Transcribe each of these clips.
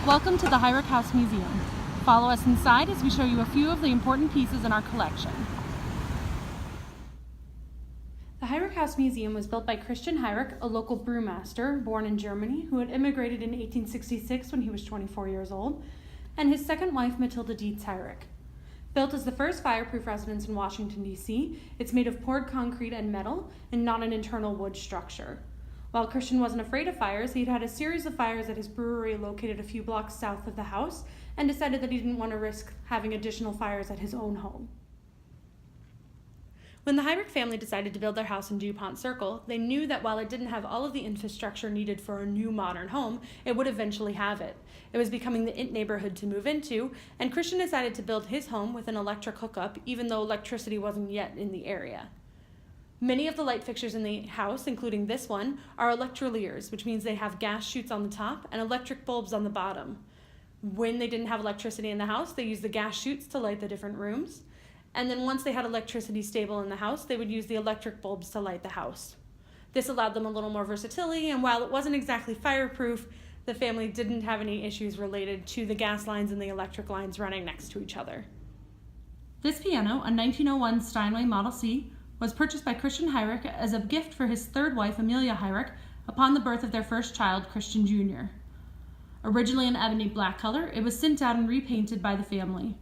Welcome to the Heurich House Museum. Follow us inside as we show you a few of the important pieces in our collection. The Heurich House Museum was built by Christian Heurich, a local brewmaster born in Germany who had immigrated in 1866 when he was 24 years old, and his second wife, Matilda Dietz Heurich. Built as the first fireproof residence in Washington, D.C., it's made of poured concrete and metal and not an internal wood structure. While Christian wasn't afraid of fires, he'd had a series of fires at his brewery located a few blocks south of the house and decided that he didn't want to risk having additional fires at his own home. When the Heurich family decided to build their house in DuPont Circle, they knew that while it didn't have all of the infrastructure needed for a new modern home, it would eventually have it. It was becoming the it neighborhood to move into, and Christian decided to build his home with an electric hookup, even though electricity wasn't yet in the area. Many of the light fixtures in the house, including this one, are electroliers, which means they have gas chutes on the top and electric bulbs on the bottom. When they didn't have electricity in the house, they used the gas chutes to light the different rooms. And then once they had electricity stable in the house, they would use the electric bulbs to light the house. This allowed them a little more versatility, and while it wasn't exactly fireproof, the family didn't have any issues related to the gas lines and the electric lines running next to each other. This piano, a 1901 Steinway Model C, was purchased by Christian Heurich as a gift for his third wife, Amelia Heurich, upon the birth of their first child, Christian Jr. Originally an ebony black color, it was sent out and repainted by the family.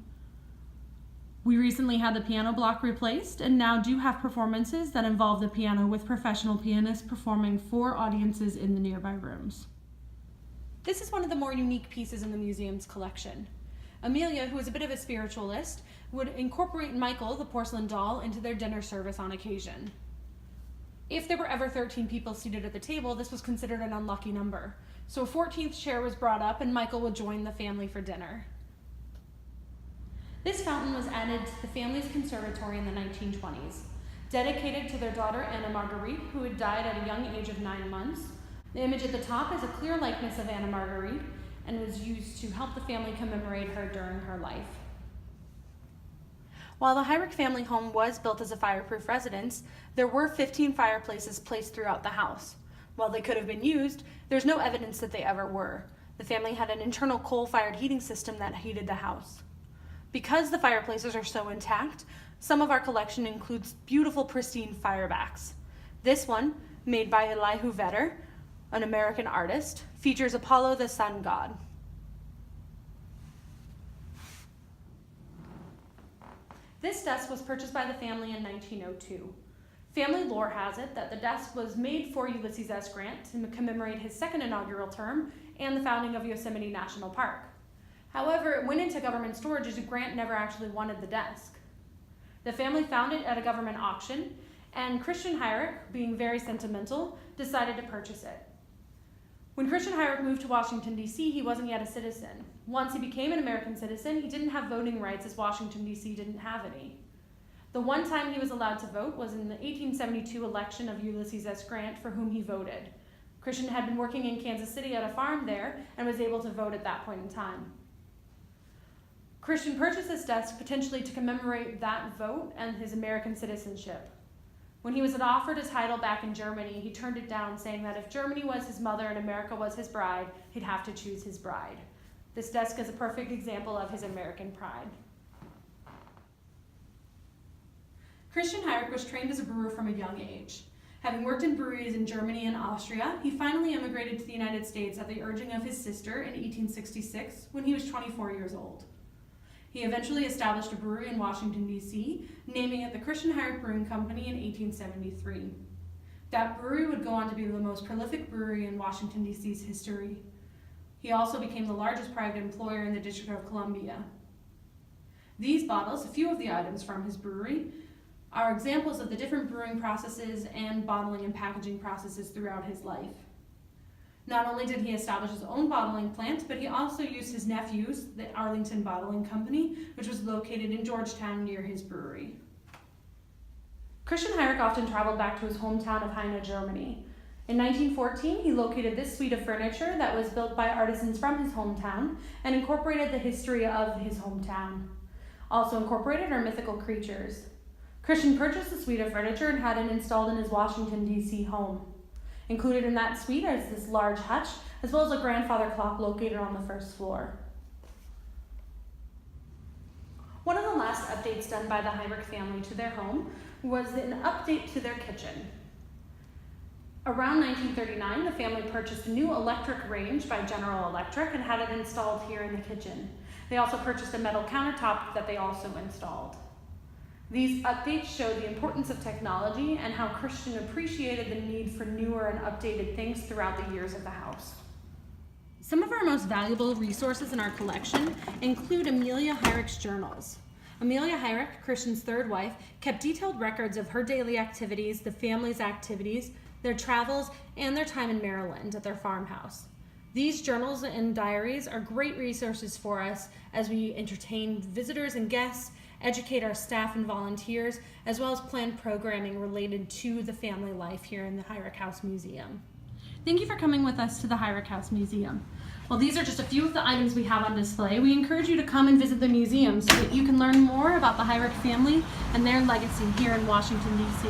We recently had the piano block replaced and now do have performances that involve the piano with professional pianists performing for audiences in the nearby rooms. This is one of the more unique pieces in the museum's collection. Amelia, who is a bit of a spiritualist, would incorporate Michael, the porcelain doll, into their dinner service on occasion. If there were ever 13 people seated at the table, this was considered an unlucky number. So a 14th chair was brought up and Michael would join the family for dinner. This fountain was added to the family's conservatory in the 1920s, dedicated to their daughter Anna Marguerite, who had died at a young age of 9 months. The image at the top is a clear likeness of Anna Marguerite and was used to help the family commemorate her during her life. While the Heurich family home was built as a fireproof residence, there were 15 fireplaces placed throughout the house. While they could have been used, there's no evidence that they ever were. The family had an internal coal-fired heating system that heated the house. Because the fireplaces are so intact, some of our collection includes beautiful, pristine firebacks. This one, made by Elihu Vedder, an American artist, features Apollo the sun god. This desk was purchased by the family in 1902. Family lore has it that the desk was made for Ulysses S. Grant to commemorate his second inaugural term and the founding of Yosemite National Park. However, it went into government storage as Grant never actually wanted the desk. The family found it at a government auction, and Christian Heurich, being very sentimental, decided to purchase it. When Christian Heurich moved to Washington, D.C., he wasn't yet a citizen. Once he became an American citizen, he didn't have voting rights as Washington, D.C. didn't have any. The one time he was allowed to vote was in the 1872 election of Ulysses S. Grant, for whom he voted. Christian had been working in Kansas City at a farm there and was able to vote at that point in time. Christian purchased this desk potentially to commemorate that vote and his American citizenship. When he was offered a title back in Germany, he turned it down, saying that if Germany was his mother and America was his bride, he'd have to choose his bride. This desk is a perfect example of his American pride. Christian Heurich was trained as a brewer from a young age. Having worked in breweries in Germany and Austria, he finally immigrated to the United States at the urging of his sister in 1866 when he was 24 years old. He eventually established a brewery in Washington, D.C., naming it the Christian Heurich Brewing Company in 1873. That brewery would go on to be the most prolific brewery in Washington, D.C.'s history. He also became the largest private employer in the District of Columbia. These bottles, a few of the items from his brewery, are examples of the different brewing processes and bottling and packaging processes throughout his life. Not only did he establish his own bottling plant, but he also used his nephew's, the Arlington Bottling Company, which was located in Georgetown near his brewery. Christian Heurich often traveled back to his hometown of Heine, Germany. In 1914, he located this suite of furniture that was built by artisans from his hometown and incorporated the history of his hometown. Also incorporated are mythical creatures. Christian purchased the suite of furniture and had it installed in his Washington, D.C. home. Included in that suite is this large hutch, as well as a grandfather clock located on the first floor. One of the last updates done by the Heurich family to their home was an update to their kitchen. Around 1939, the family purchased a new electric range by General Electric and had it installed here in the kitchen. They also purchased a metal countertop that they also installed. These updates show the importance of technology and how Christian appreciated the need for newer and updated things throughout the years of the house. Some of our most valuable resources in our collection include Amelia Heurich's journals. Amelia Heurich, Christian's third wife, kept detailed records of her daily activities, the family's activities, their travels, and their time in Maryland at their farmhouse. These journals and diaries are great resources for us as we entertain visitors and guests, educate our staff and volunteers, as well as plan programming related to the family life here in the Heurich House Museum. Thank you for coming with us to the Heurich House Museum. Well, these are just a few of the items we have on display. We encourage you to come and visit the museum so that you can learn more about the Heurich family and their legacy here in Washington, D.C.